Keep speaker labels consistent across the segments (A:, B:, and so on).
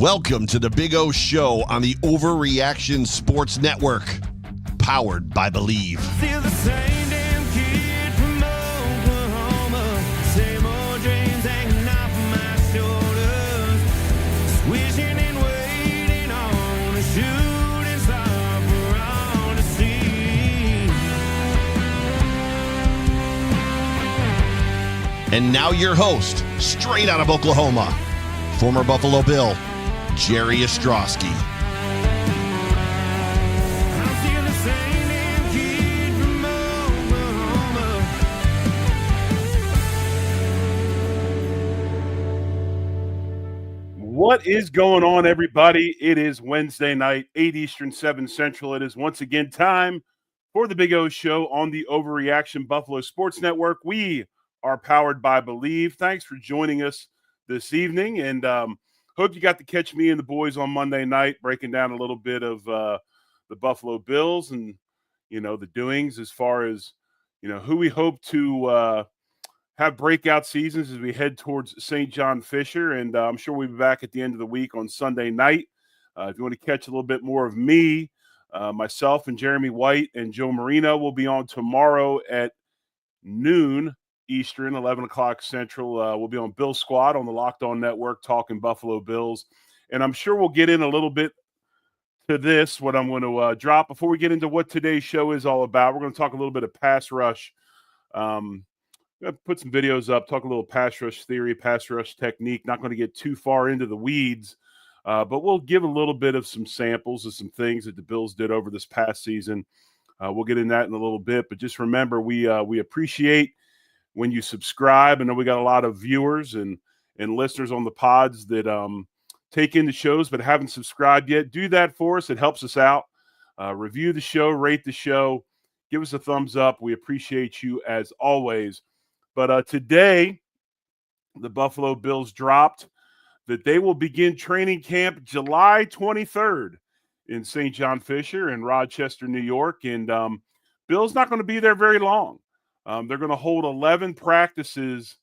A: Welcome to the Big O Show on the Overreaction Sports Network, powered by Believe.
B: Still the same damn kid from Oklahoma, same old dreams hanging off my shoulders, wishing and waiting on a shooting star for all to see.
A: And now your host, straight out of Oklahoma, former Buffalo Bill, Jerry Ostrowski.
B: I'm still the same damn kid from Oklahoma.
C: What is going on, everybody? It is Wednesday night, 8 Eastern, 7 Central. It is once again time for the Big O Show on the Overreaction Buffalo Sports Network. We are powered by Believe. Thanks for joining us this evening, and hope you got to catch me and the boys on Monday night, breaking down a little bit of the Buffalo Bills and, the doings as far as, who we hope to have breakout seasons as we head towards St. John Fisher. And I'm sure we'll be back at the end of the week on Sunday night. If you want to catch a little bit more of me, myself and Jeremy White and Joe Marino will be on tomorrow at noon Eastern, 11 o'clock Central. We'll be on Bill Squad on the Locked On Network talking Buffalo Bills. And I'm sure we'll get in a little bit to this, what I'm going to drop. Before we get into what today's show is all about, we're going to talk a little bit of pass rush. Put some videos up, talk a little pass rush theory, pass rush technique. Not going to get too far into the weeds, but we'll give a little bit of some samples of some things that the Bills did over this past season. We'll get in that in a little bit, but just remember, we appreciate when you subscribe. I know we got a lot of viewers and listeners on the pods that take in the shows but haven't subscribed yet. Do that for us. It helps us out. Review the show, rate the show, give us a thumbs up. We appreciate you as always. But today, the Buffalo Bills dropped that they will begin training camp July 23rd in St. John Fisher in Rochester, New York. And Bill's not going to be there very long. They're going to hold 11 practices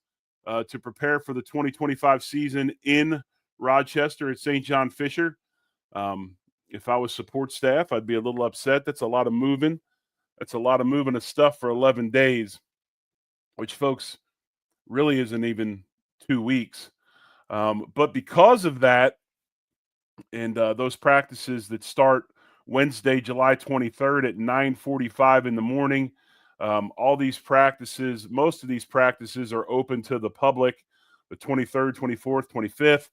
C: to prepare for the 2025 season in Rochester at St. John Fisher. If I was support staff, I'd be a little upset. That's a lot of moving. That's a lot of moving of stuff for 11 days, which, folks, really isn't even 2 weeks. But because of that, and those practices that start Wednesday, July 23rd at 9:45 in the morning, all these practices, most of these practices are open to the public. The 23rd, 24th, 25th,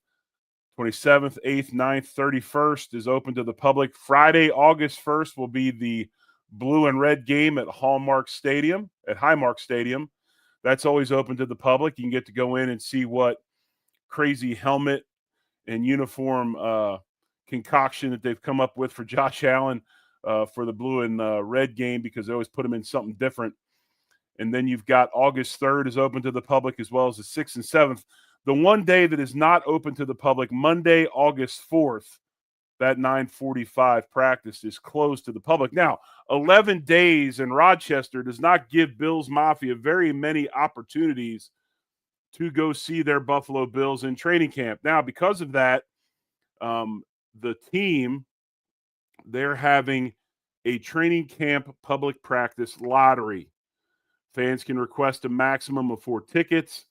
C: 27th, 8th, 9th, 31st is open to the public. Friday, August 1st will be the blue and red game at Highmark Stadium. That's always open to the public. You can get to go in and see what crazy helmet and uniform concoction that they've come up with for Josh Allen for the blue and red game, because they always put them in something different. And then you've got August 3rd is open to the public, as well as the 6th and 7th. The one day that is not open to the public, Monday, August 4th, that 9:45 practice is closed to the public. Now, 11 days in Rochester does not give Bills Mafia very many opportunities to go see their Buffalo Bills in training camp. Now, because of that, the team, they're having a training camp public practice lottery. Fans can request a maximum of 4 tickets.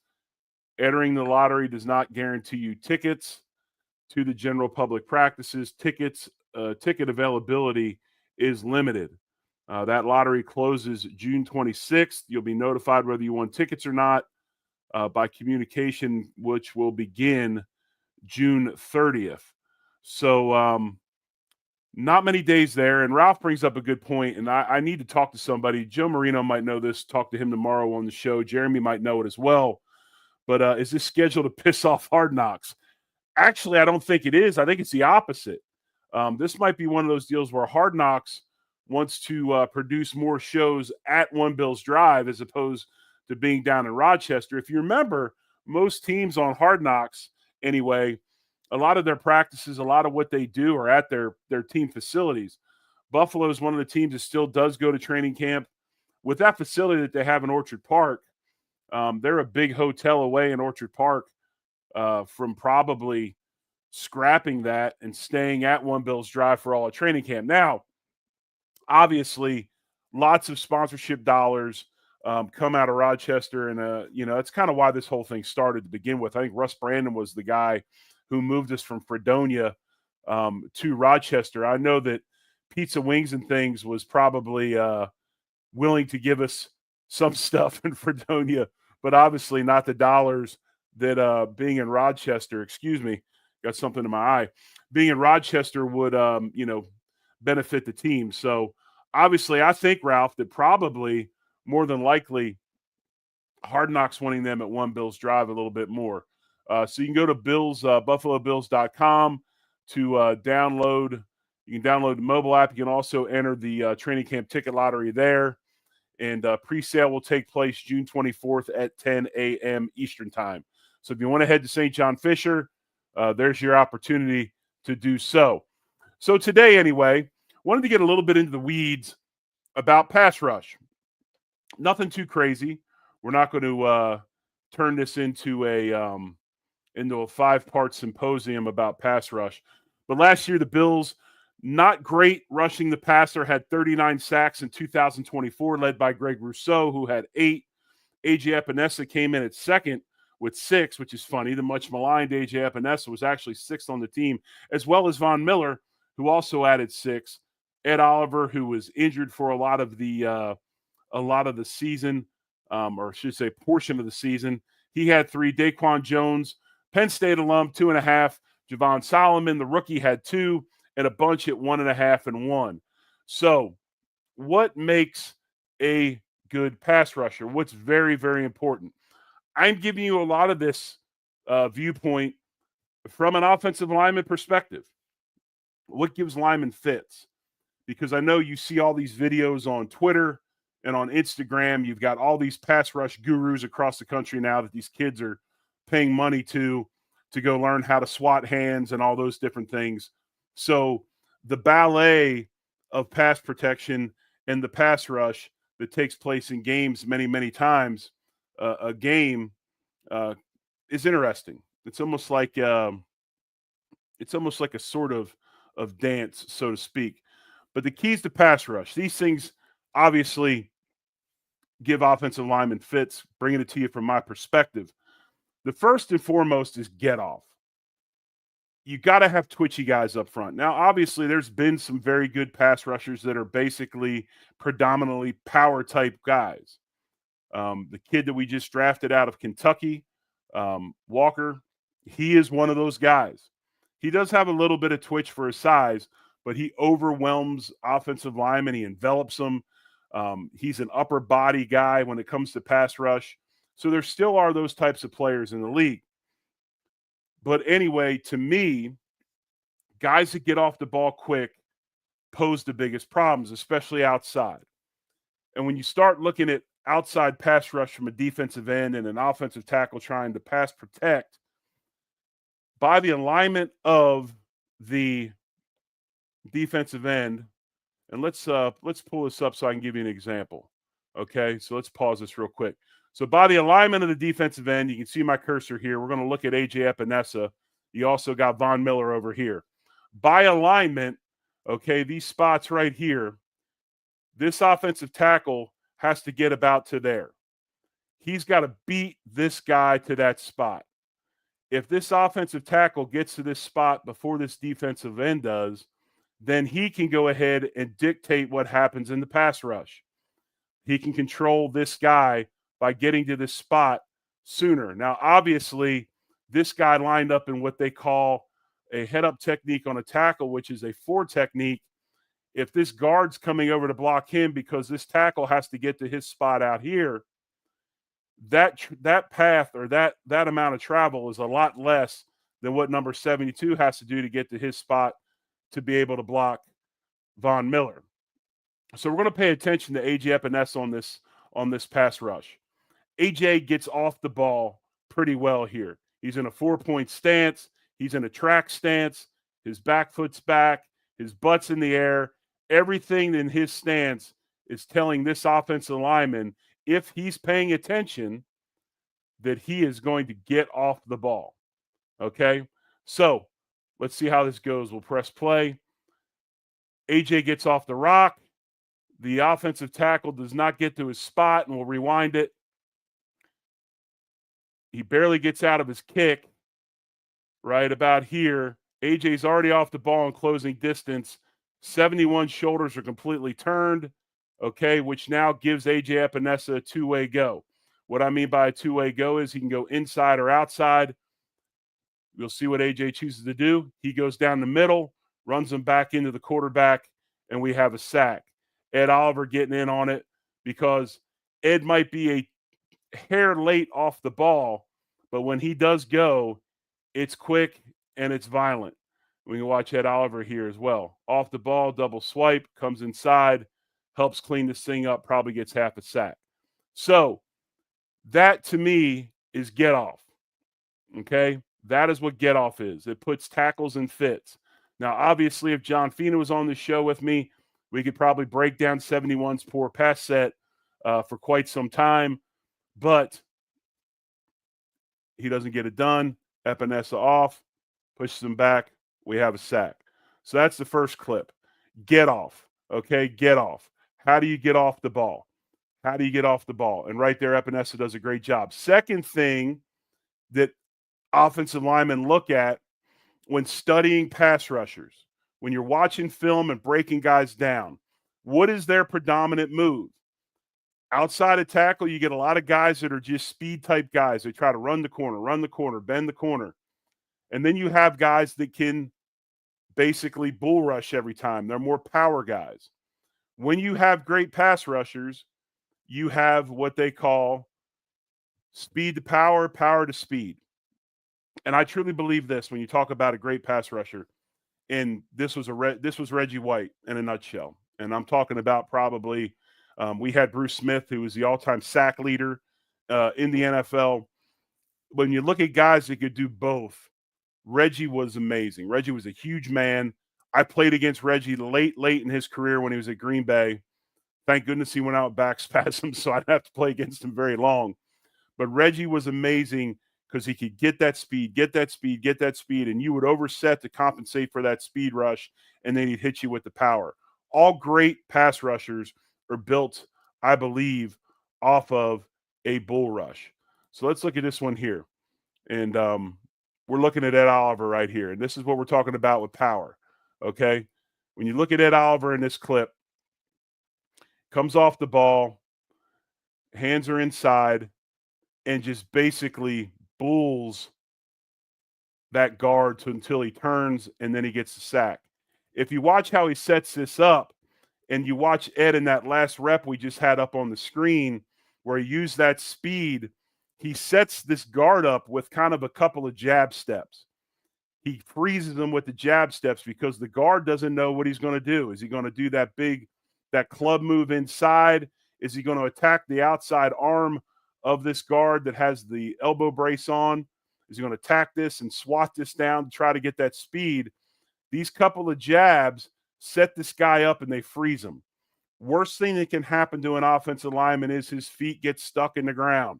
C: Entering the lottery does not guarantee you tickets to the general public practices. Ticket availability is limited. That lottery closes June 26th. You'll be notified whether you won tickets or not by communication, which will begin June 30th. So not many days there. And Ralph brings up a good point, and I need to talk to somebody. Joe Marino might know this. Talk to him tomorrow on the show. Jeremy might know it as well. But is this scheduled to piss off Hard Knocks? Actually, I don't think it is. I think it's the opposite. This might be one of those deals where Hard Knocks wants to produce more shows at One Bills Drive as opposed to being down in Rochester. If you remember, most teams on Hard Knocks, anyway, a lot of their practices, a lot of what they do are at their team facilities. Buffalo is one of the teams that still does go to training camp. With that facility that they have in Orchard Park, they're a big hotel away in Orchard Park from probably scrapping that and staying at One Bills Drive for all of training camp. Now, obviously, lots of sponsorship dollars come out of Rochester, and that's kind of why this whole thing started to begin with. I think Russ Brandon was the guy who moved us from Fredonia to Rochester. I know that Pizza Wings and Things was probably willing to give us some stuff in Fredonia, but obviously not the dollars that being in Rochester, got something in my eye, being in Rochester would, benefit the team. So obviously I think, Ralph, that probably more than likely Hard Knocks winning them at One Bills Drive a little bit more. So you can go to BuffaloBills.com to download. You can download the mobile app. You can also enter the training camp ticket lottery there. And pre-sale will take place June 24th at 10 a.m. Eastern time. So if you want to head to St. John Fisher, there's your opportunity to do so. So today, anyway, wanted to get a little bit into the weeds about pass rush. Nothing too crazy. We're not going to turn this into a 5-part symposium about pass rush. But last year, the Bills, not great rushing the passer, had 39 sacks in 2024, led by Greg Rousseau, who had 8. A.J. Epinesa came in at second with 6, which is funny. The much maligned A.J. Epinesa was actually 6th on the team, as well as Von Miller, who also added 6. Ed Oliver, who was injured for a lot of the season, or I should say portion of the season, he had 3. Daquan Jones, Penn State alum, 2.5. Javon Solomon, the rookie, had 2, and a bunch at 1.5 and 1. So what makes a good pass rusher? What's very, very important? I'm giving you a lot of this viewpoint from an offensive lineman perspective. What gives linemen fits? Because I know you see all these videos on Twitter and on Instagram. You've got all these pass rush gurus across the country now that these kids are paying money to go learn how to swat hands and all those different things. So the ballet of pass protection and the pass rush that takes place in games many, many times a game is interesting. It's almost like a sort of dance, so to speak. But the keys to pass rush, these things obviously give offensive linemen fits, bringing it to you from my perspective. The first and foremost is get off. You got to have twitchy guys up front. Now, obviously, there's been some very good pass rushers that are basically predominantly power type guys. The kid that we just drafted out of Kentucky, Walker, he is one of those guys. He does have a little bit of twitch for his size, but he overwhelms offensive linemen. He envelops them. He's an upper body guy when it comes to pass rush. So there still are those types of players in the league. But anyway, to me, guys that get off the ball quick pose the biggest problems, especially outside. And when you start looking at outside pass rush from a defensive end and an offensive tackle trying to pass protect, by the alignment of the defensive end, and let's pull this up so I can give you an example. Okay, so let's pause this real quick. So by the alignment of the defensive end, you can see my cursor here. We're going to look at A.J. Epinesa. You also got Von Miller over here. By alignment, okay, these spots right here, this offensive tackle has to get about to there. He's got to beat this guy to that spot. If this offensive tackle gets to this spot before this defensive end does, then he can go ahead and dictate what happens in the pass rush. He can control this guy by getting to this spot sooner. Now, obviously, this guy lined up in what they call a head-up technique on a tackle, which is a 4 technique. If this guard's coming over to block him because this tackle has to get to his spot out here, that path or that amount of travel is a lot less than what number 72 has to do to get to his spot to be able to block Von Miller. So we're going to pay attention to A.J. Epinesa on this pass rush. A.J. gets off the ball pretty well here. He's in a 4-point stance. He's in a track stance. His back foot's back. His butt's in the air. Everything in his stance is telling this offensive lineman, if he's paying attention, that he is going to get off the ball. Okay? So Let's see how this goes. We'll press play. AJ gets off the rock. The offensive tackle does not get to his spot, and we'll rewind it. He barely gets out of his kick right about here. AJ's already off the ball in closing distance. 71 shoulders are completely turned, okay, which now gives AJ Epinesa a two-way go. What I mean by a two-way go is he can go inside or outside. We'll see what AJ chooses to do. He goes down the middle, runs him back into the quarterback, and we have a sack. Ed Oliver getting in on it because Ed might be a hair late off the ball, but when he does go, it's quick and it's violent. We can watch Ed Oliver here as well. Off the ball, double swipe, comes inside, helps clean this thing up, probably gets half a sack. So that to me is get off. Okay? That is what get off is. It puts tackles in fits. Now, obviously, if John Fina was on the show with me, we could probably break down 71's poor pass set for quite some time, but he doesn't get it done. Epinesa off, pushes him back. We have a sack. So that's the first clip. Get off. Okay, get off. How do you get off the ball? How do you get off the ball? And right there, Epinesa does a great job. Second thing that offensive linemen look at when studying pass rushers, when you're watching film and breaking guys down, what is their predominant move? Outside of tackle, you get a lot of guys that are just speed type guys. They try to run the corner, bend the corner. And then you have guys that can basically bull rush every time. They're more power guys. When you have great pass rushers, you have what they call speed to power, power to speed. And I truly believe this when you talk about a great pass rusher. And this was Reggie White in a nutshell. And I'm talking about probably we had Bruce Smith, who was the all-time sack leader in the NFL. When you look at guys that could do both, Reggie was amazing. Reggie was a huge man. I played against Reggie late in his career when he was at Green Bay. Thank goodness he went out with back spasms, so I didn't have to play against him very long. But Reggie was amazing because he could get that speed, and you would overset to compensate for that speed rush, and then he'd hit you with the power. All great pass rushers are built, I believe, off of a bull rush. So let's look at this one here. And we're looking at Ed Oliver right here. And this is what we're talking about with power, okay? When you look at Ed Oliver in this clip, comes off the ball, hands are inside, and just basically bulls that guard until he turns, and then he gets the sack. If you watch how he sets this up, and you watch Ed in that last rep we just had up on the screen where he used that speed, he sets this guard up with kind of a couple of jab steps. He freezes them with the jab steps because the guard doesn't know what he's going to do. Is he going to do that club move inside? Is he going to attack the outside arm of this guard that has the elbow brace on? Is he going to attack this and swat this down to try to get that speed? These couple of jabs set this guy up and they freeze him. Worst thing that can happen to an offensive lineman is his feet get stuck in the ground.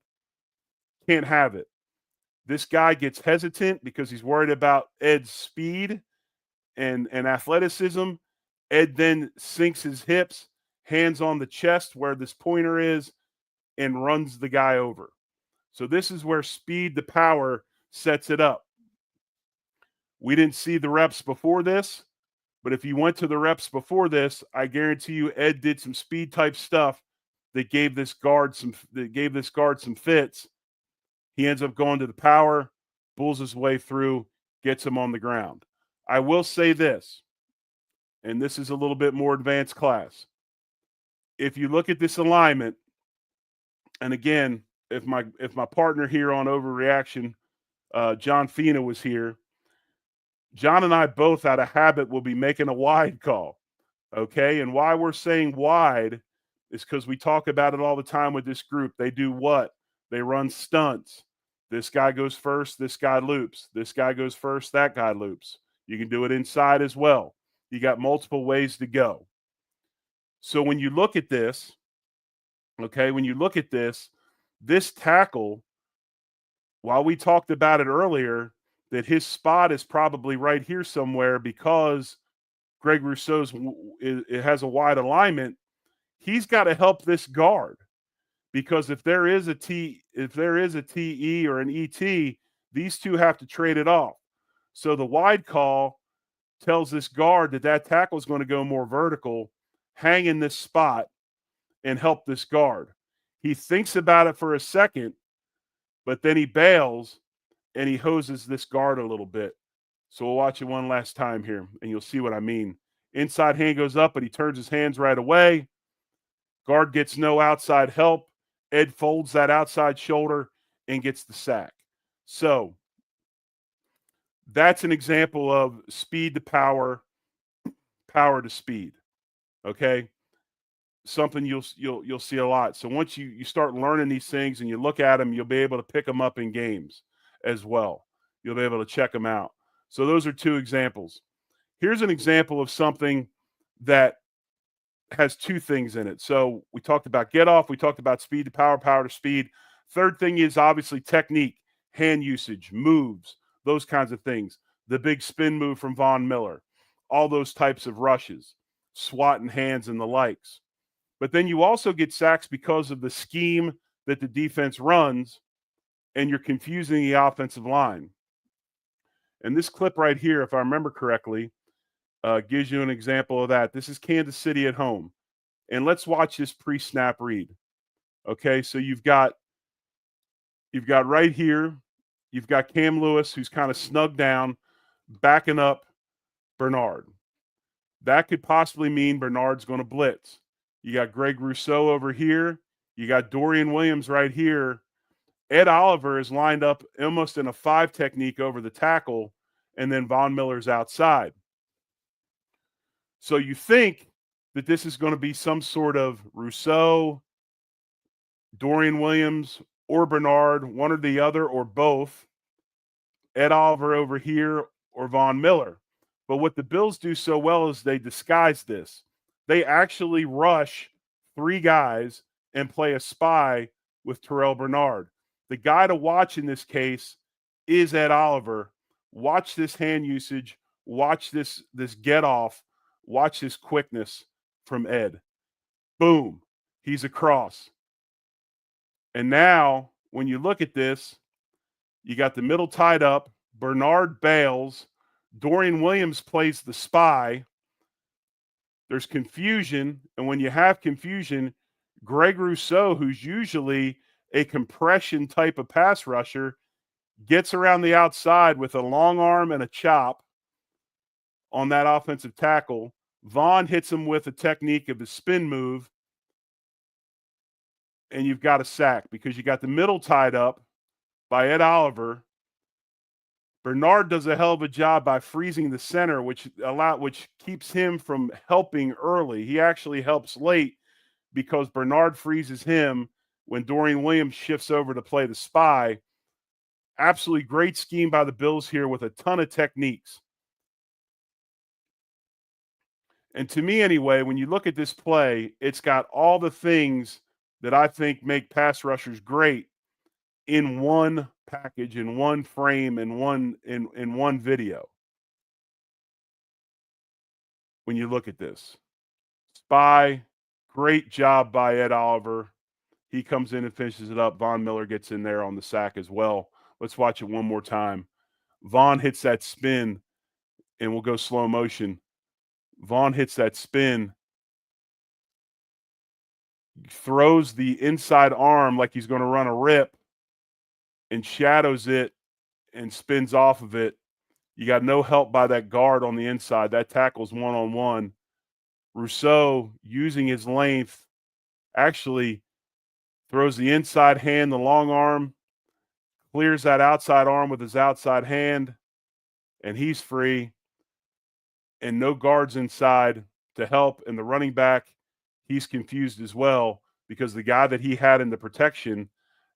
C: Can't have it. This guy gets hesitant because he's worried about Ed's speed and athleticism. Ed then sinks his hips, hands on the chest where this pointer is, and runs the guy over. So this is where speed to power sets it up. We didn't see the reps before this, but if you went to the reps before this, I guarantee you Ed did some speed type stuff that gave this guard some fits. He ends up going to the power, bulls his way through, gets him on the ground. I will say this, and this is a little bit more advanced class. If you look at this alignment, and again, if my partner here on Overreaction, John Fina, was here, John and I both out of habit will be making a wide call, okay? And why we're saying wide is because we talk about it all the time with this group. They do what? They run stunts. This guy goes first, this guy loops. This guy goes first, that guy loops. You can do it inside as well. You got multiple ways to go. So when you look at this, okay, this tackle, while we talked about it earlier, that his spot is probably right here somewhere because Greg Rousseau's it has a wide alignment. He's got to help this guard, because if there is a TE or an ET, these two have to trade it off. So the wide call tells this guard that tackle is going to go more vertical, hang in this spot, and help this guard. He thinks about it for a second, but then he bails and he hoses this guard a little bit. So we'll watch it one last time here, and you'll see what I mean. Inside hand goes up, but he turns his hands right away. Guard gets no outside help. Ed folds that outside shoulder and gets the sack. So that's an example of speed to power, power to speed. Okay, something you'll see a lot. So once you start learning these things and you look at them, you'll be able to pick them up in games as well. You'll be able to check them out. So those are two examples. Here's an example of something that has two things in it. So we talked about get off, we talked about speed to power, power to speed. Third thing is obviously technique, hand usage, moves, those kinds of things. The big spin move from Von Miller, all those types of rushes, swatting hands and the likes. But then you also get sacks because of the scheme that the defense runs, and you're confusing the offensive line. And this clip right here, if I remember correctly, gives you an example of that. This is Kansas City at home. And let's watch this pre-snap read. Okay, so you've got right here, you've got Cam Lewis, who's kind of snugged down, backing up Bernard. That could possibly mean Bernard's going to blitz. You got Greg Rousseau over here. You got Dorian Williams right here. Ed Oliver is lined up almost in a 5 technique over the tackle, and then Von Miller's outside. So you think that this is going to be some sort of Rousseau, Dorian Williams, or Bernard, one or the other, or both. Ed Oliver over here, or Von Miller. But what the Bills do so well is they disguise this. They actually rush 3 guys and play a spy with Terrell Bernard. The guy to watch in this case is Ed Oliver. Watch this hand usage. Watch this get off. Watch this quickness from Ed. Boom. He's across. And now, when you look at this, you got the middle tied up. Bernard bails. Dorian Williams plays the spy. There's confusion. And when you have confusion, Greg Rousseau, who's usually a compression type of pass rusher, gets around the outside with a long arm and a chop on that offensive tackle. Vaughn hits him with a technique of a spin move, and you've got a sack because you got the middle tied up by Ed Oliver. Bernard does a hell of a job by freezing the center, which keeps him from helping early. He actually helps late because Bernard freezes him when Dorian Williams shifts over to play the spy. Absolutely great scheme by the Bills here with a ton of techniques. And to me anyway, when you look at this play, it's got all the things that I think make pass rushers great in one package, in one frame, in one video. When you look at this. Spy, great job by Ed Oliver. He comes in and finishes it up. Von Miller gets in there on the sack as well. Let's watch it one more time. Vaughn hits that spin, and we'll go slow motion. Vaughn hits that spin, throws the inside arm like he's going to run a rip, and shadows it and spins off of it. You got no help by that guard on the inside. That tackle's one-on-one. Rousseau, using his length, actually throws the inside hand, the long arm, clears that outside arm with his outside hand, and he's free. And no guards inside to help. And the running back, he's confused as well because the guy that he had in the protection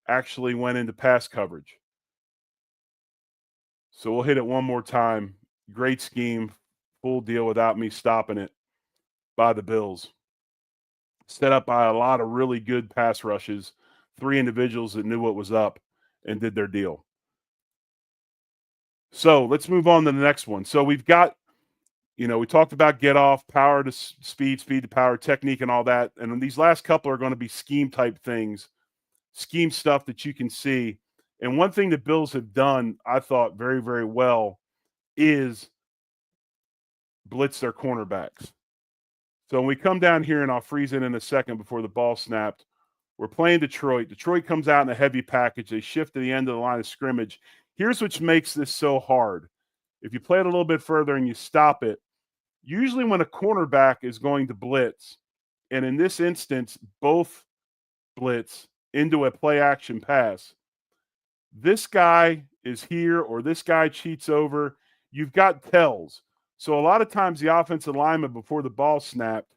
C: actually went into pass coverage. So we'll hit it one more time. Great scheme, full deal without me stopping it by the Bills. Set up by a lot of really good pass rushes, 3 individuals that knew what was up and did their deal. So let's move on to the next one. So we've got, we talked about get off, power to speed, speed to power, technique, and all that. And these last couple are going to be scheme type things, scheme stuff that you can see. And one thing the Bills have done, I thought, very, very well is blitz their cornerbacks. So when we come down here, and I'll freeze it in a second before the ball snapped, we're playing Detroit. Detroit comes out in a heavy package. They shift to the end of the line of scrimmage. Here's what makes this so hard. If you play it a little bit further and you stop it, usually when a cornerback is going to blitz, and in this instance, both blitz into a play action pass, this guy is here or this guy cheats over. You've got tells. So a lot of times the offensive lineman before the ball snapped,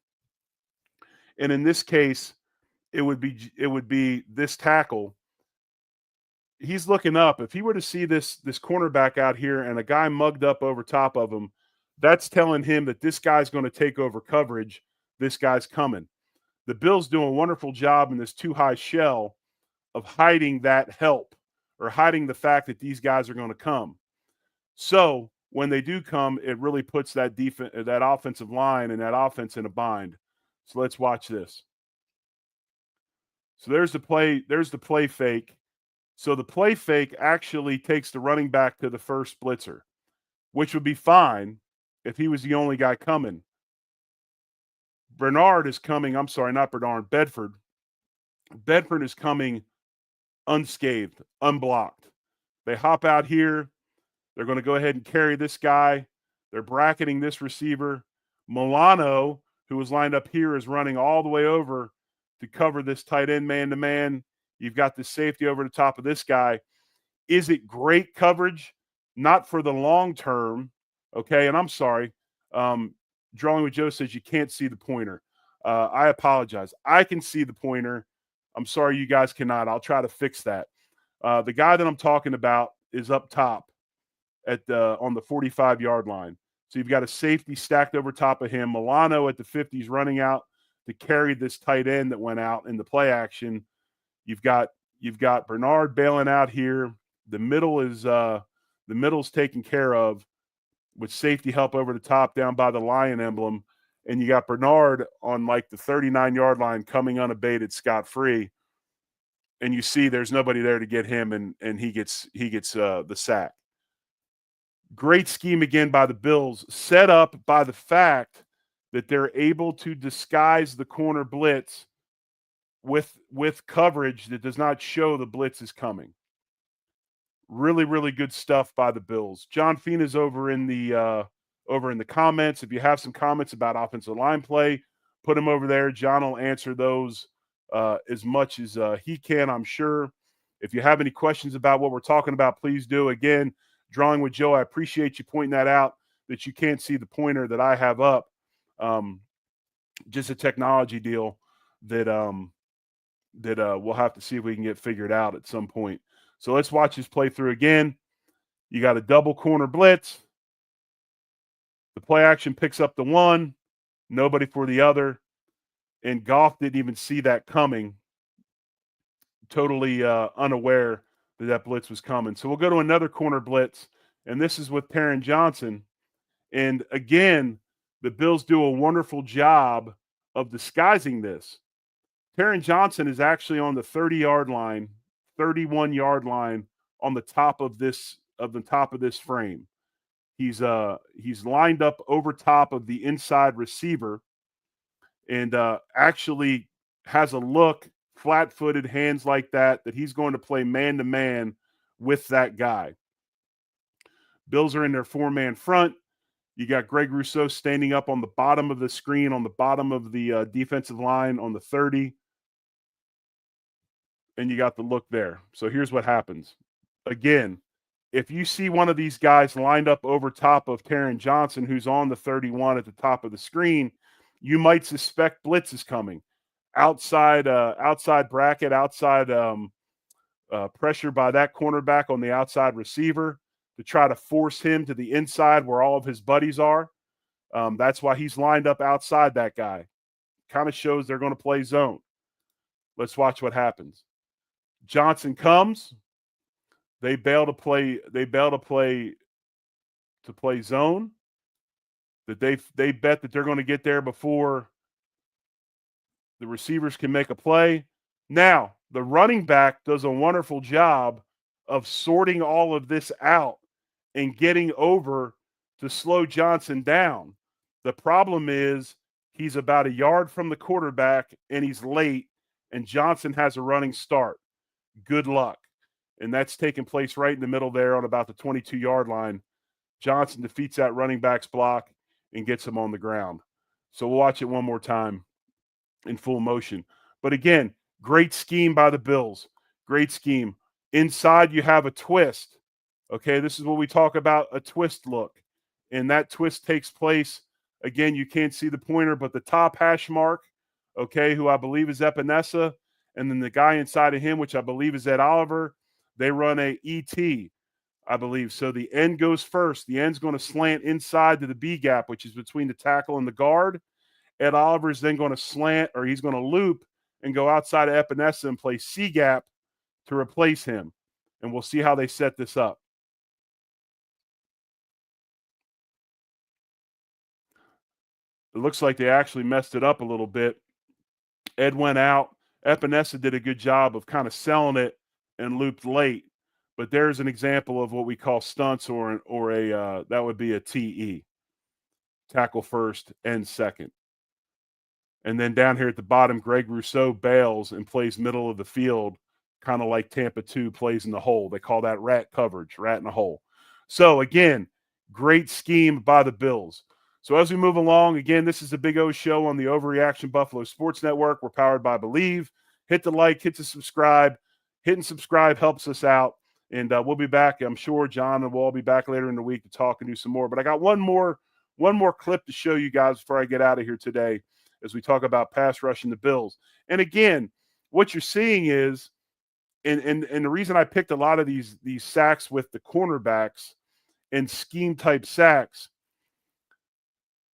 C: and in this case, it would be this tackle. He's looking up. If he were to see this cornerback out here and a guy mugged up over top of him, that's telling him that this guy's going to take over coverage. This guy's coming. The Bills do a wonderful job in this too high shell of hiding that help or hiding the fact that these guys are going to come. So when they do come, it really puts that offensive line and that offense in a bind. So let's watch this. So there's the play fake. So the play fake actually takes the running back to the first blitzer, which would be fine if he was the only guy coming. Bedford is coming unscathed, unblocked. They hop out here. They're going to go ahead and carry this guy. They're bracketing this receiver. Milano, who was lined up here, is running all the way over to cover this tight end man-to-man. You've got the safety over the top of this guy. Is it great coverage? Not for the long term, okay? And I'm sorry. Drawing with Joe says you can't see the pointer. I apologize. I can see the pointer. I'm sorry you guys cannot. I'll try to fix that. The guy that I'm talking about is up top on the 45-yard line. So you've got a safety stacked over top of him. Milano at the 50s running out to carry this tight end that went out in the play action. You've got Bernard bailing out here. The middle's taken care of with safety help over the top down by the lion emblem. And you got Bernard on like the 39-yard line coming unabated, scot-free. And you see there's nobody there to get him, and he gets the sack. Great scheme again by the Bills, set up by the fact that they're able to disguise the corner blitz with coverage that does not show the blitz is coming. Really, really good stuff by the Bills. John Fina's over in the comments. If you have some comments about offensive line play, put them over there. John will answer those as much as he can, I'm sure. If you have any questions about what we're talking about, please do. Again, Drawing with Joe, I appreciate you pointing that out, that you can't see the pointer that I have up. Just a technology deal that we'll have to see if we can get figured out at some point. So let's watch this play through again. You got a double corner blitz. The play action picks up the one, nobody for the other. And Goff didn't even see that coming, totally unaware that blitz was coming. So we'll go to another corner blitz, and this is with Taron Johnson. And again, the Bills do a wonderful job of disguising this. Taron Johnson is actually on the 30-yard line, 31-yard line on the top of this frame. He's lined up over top of the inside receiver, and actually has a look, flat-footed, hands like that he's going to play man-to-man with that guy. Bills are in their four-man front. You got Greg Rousseau standing up on the bottom of the screen, on the bottom of the defensive line on the 30. And you got the look there. So here's what happens. Again, if you see one of these guys lined up over top of Taron Johnson, who's on the 31 at the top of the screen, you might suspect blitz is coming. Outside bracket, outside pressure by that cornerback on the outside receiver to try to force him to the inside where all of his buddies are. That's why he's lined up outside that guy. Kind of shows they're going to play zone. Let's watch what happens. Johnson comes. They bail to play to play zone, that they bet that they're going to get there before the receivers can make a play. Now, the running back does a wonderful job of sorting all of this out and getting over to slow Johnson down. The problem is he's about a yard from the quarterback and he's late, and Johnson has a running start. Good luck. And that's taking place right in the middle there on about the 22-yard line. Johnson defeats that running back's block and gets him on the ground. So we'll watch it one more time in full motion. But again, great scheme by the Bills. Great scheme. Inside, you have a twist. Okay, this is what we talk about, a twist look. And that twist takes place, again, you can't see the pointer, but the top hash mark, okay, who I believe is Epinesa, and then the guy inside of him, which I believe is Ed Oliver, they run a ET, I believe. So the end goes first. The end's going to slant inside to the B gap, which is between the tackle and the guard. Ed Oliver is then going to slant, or he's going to loop and go outside of Epinesa and play C gap to replace him. And we'll see how they set this up. It looks like they actually messed it up a little bit. Ed went out. Epinesa did a good job of kind of selling it and looped late. But there's an example of what we call stunts, or a that would be a TE. Tackle first, end second. And then down here at the bottom, Greg Rousseau bails and plays middle of the field, kind of like Tampa 2 plays in the hole. They call that rat coverage, rat in the hole. So, again, great scheme by the Bills. So as we move along, again, this is the Big O Show on the Overreaction Buffalo Sports Network. We're powered by Believe. Hit the like, hit the subscribe. Hitting subscribe helps us out. And we'll be back. I'm sure John and we'll all be back later in the week to talk and do some more. But I got one more clip to show you guys before I get out of here today as we talk about pass rushing the Bills. And again, what you're seeing is, and the reason I picked a lot of these sacks with the cornerbacks and scheme-type sacks,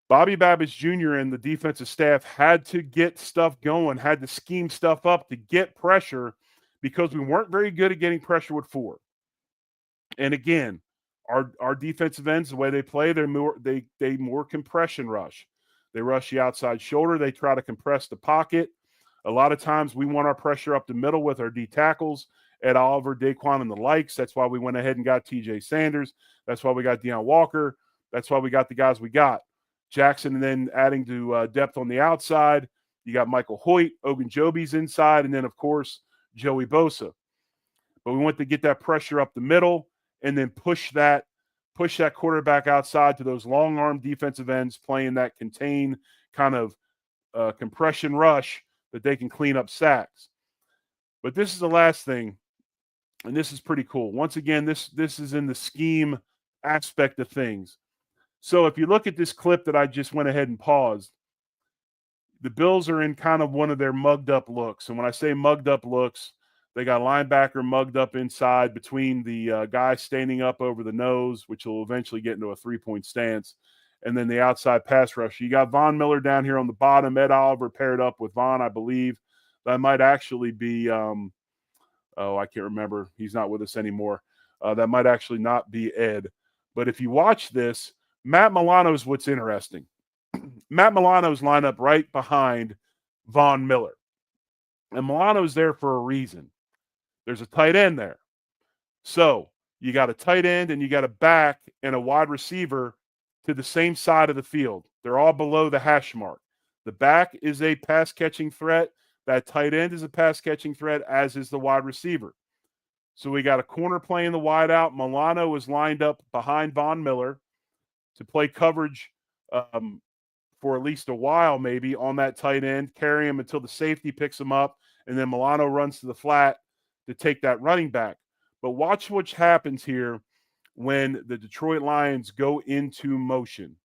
C: Bobby Babbage Jr. and the defensive staff had to get stuff going, had to scheme stuff up to get pressure, because we weren't very good at getting pressure with 4. And again, our defensive ends, the way they play, they more compression rush. They rush the outside shoulder. They try to compress the pocket. A lot of times we want our pressure up the middle with our D tackles, Ed Oliver, Daquan, and the likes. That's why we went ahead and got TJ Sanders. That's why we got Deion Walker. That's why we got the guys we got. Jackson, and then adding to depth on the outside, you got Michael Hoyt, Ogunjobi's inside, and then, of course, Joey Bosa. But we want to get that pressure up the middle and then push that quarterback outside to those long-arm defensive ends playing that contain kind of compression rush that they can clean up sacks. But this is the last thing, and this is pretty cool. Once again, this is in the scheme aspect of things. So if you look at this clip that I just went ahead and paused, the Bills are in kind of one of their mugged up looks. And when I say mugged up looks, they got linebacker mugged up inside between the guy standing up over the nose, which will eventually get into a 3-point stance, and then the outside pass rush. You got Von Miller down here on the bottom, Ed Oliver paired up with Von, I believe. That might actually be I can't remember. He's not with us anymore. That might actually not be Ed. But if you watch this, Matt Milano's what's interesting. Matt Milano's lined up right behind Von Miller. And Milano's there for a reason. There's a tight end there. So you got a tight end and you got a back and a wide receiver to the same side of the field. They're all below the hash mark. The back is a pass-catching threat. That tight end is a pass-catching threat, as is the wide receiver. So we got a corner playing the wide out. Milano is lined up behind Von Miller to play coverage for at least a while, maybe, on that tight end, carry him until the safety picks him up, and then Milano runs to the flat to take that running back. But watch what happens here when the Detroit Lions go into motion.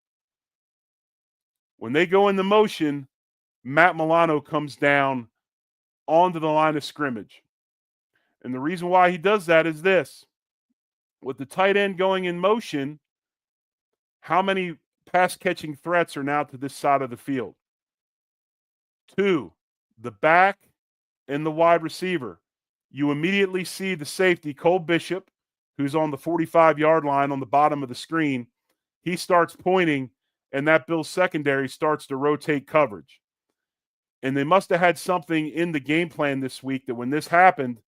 C: When they go into motion, Matt Milano comes down onto the line of scrimmage. And the reason why he does that is this. With the tight end going in motion, how many pass-catching threats are now to this side of the field? 2, the back and the wide receiver. You immediately see the safety, Cole Bishop, who's on the 45-yard line on the bottom of the screen. he starts pointing, and that Bills secondary starts to rotate coverage. And they must have had something in the game plan this week that when this happened,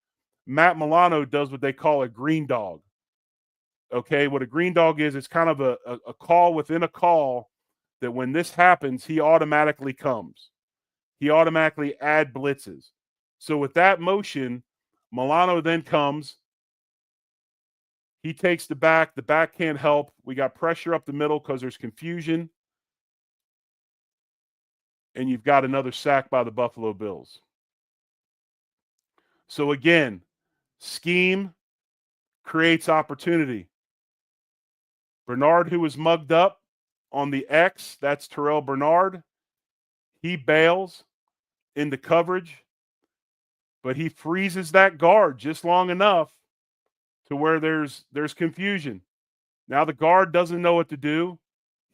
C: Matt Milano does what they call a green dog. Okay, what a green dog is, it's kind of a call within a call that when this happens, he automatically comes. He automatically add blitzes. So with that motion, Milano then comes. He takes the back can't help. We got pressure up the middle because there's confusion. And you've got another sack by the Buffalo Bills. So again, scheme creates opportunity. Bernard, who was mugged up on the X, that's Terrell Bernard. He bails into coverage, but he freezes that guard just long enough to where there's confusion. Now the guard doesn't know what to do.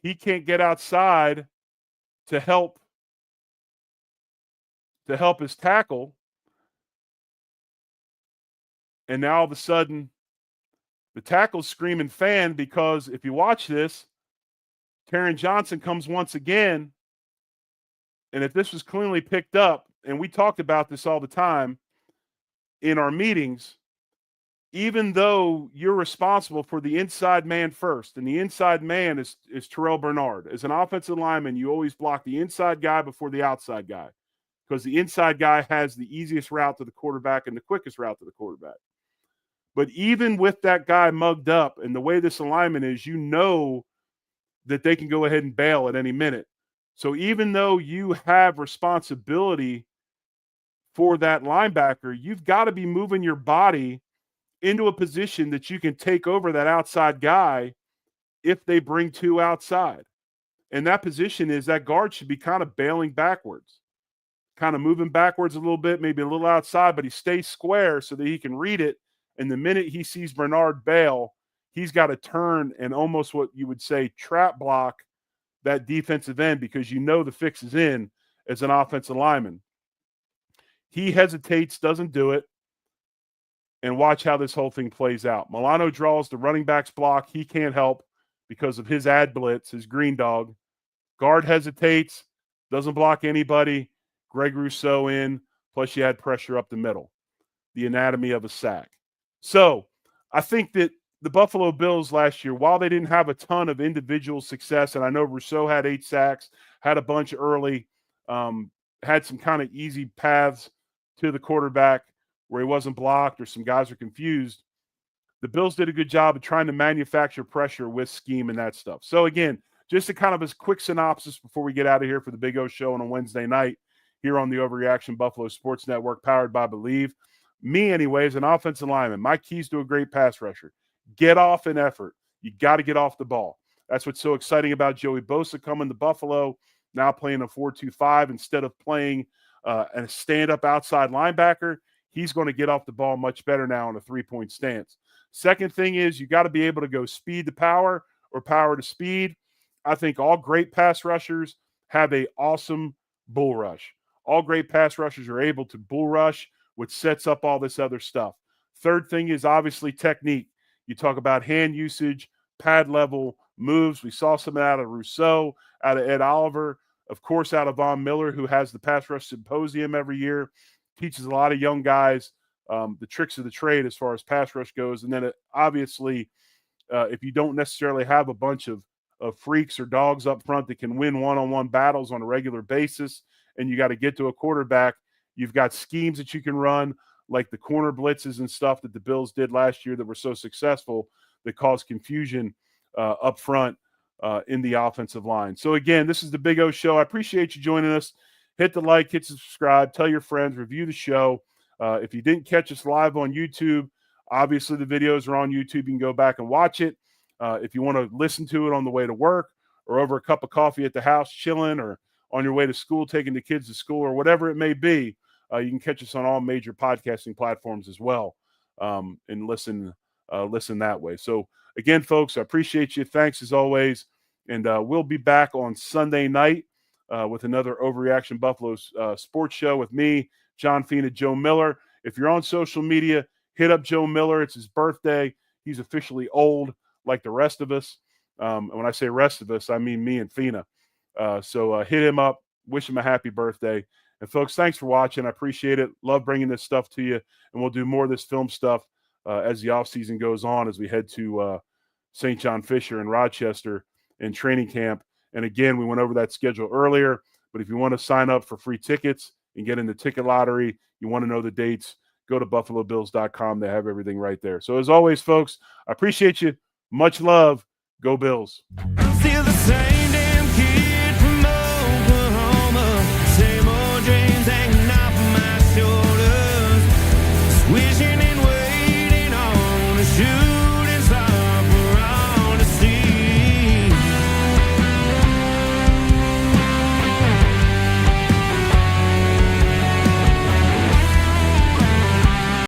C: He can't get outside to help his tackle. And now all of a sudden, the tackle's screaming fan because if you watch this, Taron Johnson comes once again. And if this was cleanly picked up, and we talked about this all the time in our meetings, even though you're responsible for the inside man first, and the inside man is Terrell Bernard. As an offensive lineman, you always block the inside guy before the outside guy because the inside guy has the easiest route to the quarterback and the quickest route to the quarterback. But even with that guy mugged up and the way this alignment is, you know that they can go ahead and bail at any minute. So even though you have responsibility for that linebacker, you've got to be moving your body into a position that you can take over that outside guy if they bring two outside. And that position is that guard should be kind of bailing backwards, kind of moving backwards a little bit, maybe a little outside, but he stays square so that he can read it. And the minute he sees Bernard bail, he's got to turn and almost what you would say trap block that defensive end because you know the fix is in as an offensive lineman. He hesitates, doesn't do it, and watch how this whole thing plays out. Milano draws the running back's block. He can't help because of his ad blitz, his green dog. Guard hesitates, doesn't block anybody. Greg Rousseau in, plus you had pressure up the middle. The anatomy of a sack. So I think that the Buffalo Bills last year, while they didn't have a ton of individual success, and I know Rousseau had 8 sacks, had a bunch early, had some kind of easy paths to the quarterback where he wasn't blocked or some guys are confused, the Bills did a good job of trying to manufacture pressure with scheme and that stuff. So again, just a kind of a quick synopsis before we get out of here for the Big O Show on a Wednesday night here on the Overreaction Buffalo Sports Network, powered by Believe. Me, anyway, as an offensive lineman, my keys to a great pass rusher: get off in effort. You got to get off the ball. That's what's so exciting about Joey Bosa coming to Buffalo, now playing a 4-2-5 instead of playing a stand-up outside linebacker. He's going to get off the ball much better now in a 3-point stance. Second thing is you got to be able to go speed to power or power to speed. I think all great pass rushers have an awesome bull rush. All great pass rushers are able to bull rush, which sets up all this other stuff. Third thing is obviously technique. You talk about hand usage, pad level, moves. We saw some out of Rousseau, out of Ed Oliver, of course, out of Von Miller, who has the Pass Rush Symposium every year, teaches a lot of young guys the tricks of the trade as far as pass rush goes. And then obviously, if you don't necessarily have a bunch of freaks or dogs up front that can win one-on-one battles on a regular basis, and you got to get to a quarterback, you've got schemes that you can run, like the corner blitzes and stuff that the Bills did last year that were so successful that caused confusion up front in the offensive line. So again, this is the Big O Show. I appreciate you joining us. Hit the like, hit subscribe, tell your friends, review the show. If you didn't catch us live on YouTube, obviously the videos are on YouTube. You can go back and watch it. If you want to listen to it on the way to work or over a cup of coffee at the house chilling, or on your way to school taking the kids to school, or whatever it may be, you can catch us on all major podcasting platforms as well, and listen that way. So again, folks, I appreciate you. Thanks as always. And we'll be back on Sunday night with another Overreaction Buffalo sports show with me, John Fina, Joe Miller. If you're on social media, hit up Joe Miller. It's his birthday. He's officially old like the rest of us. And when I say rest of us, I mean me and Fina. So hit him up, wish him a happy birthday. And folks, thanks for watching. I appreciate it. Love bringing this stuff to you. And we'll do more of this film stuff as the offseason goes on, as we head to St. John Fisher in Rochester in training camp. And again, we went over that schedule earlier. But if you want to sign up for free tickets and get in the ticket lottery, you want to know the dates, go to buffalobills.com. They have everything right there. So as always, folks, I appreciate you. Much love. Go Bills.
B: I'm still the same damn kid from Oklahoma. Same old dreams hanging off my shoulders. Wishing and waiting on a shoe.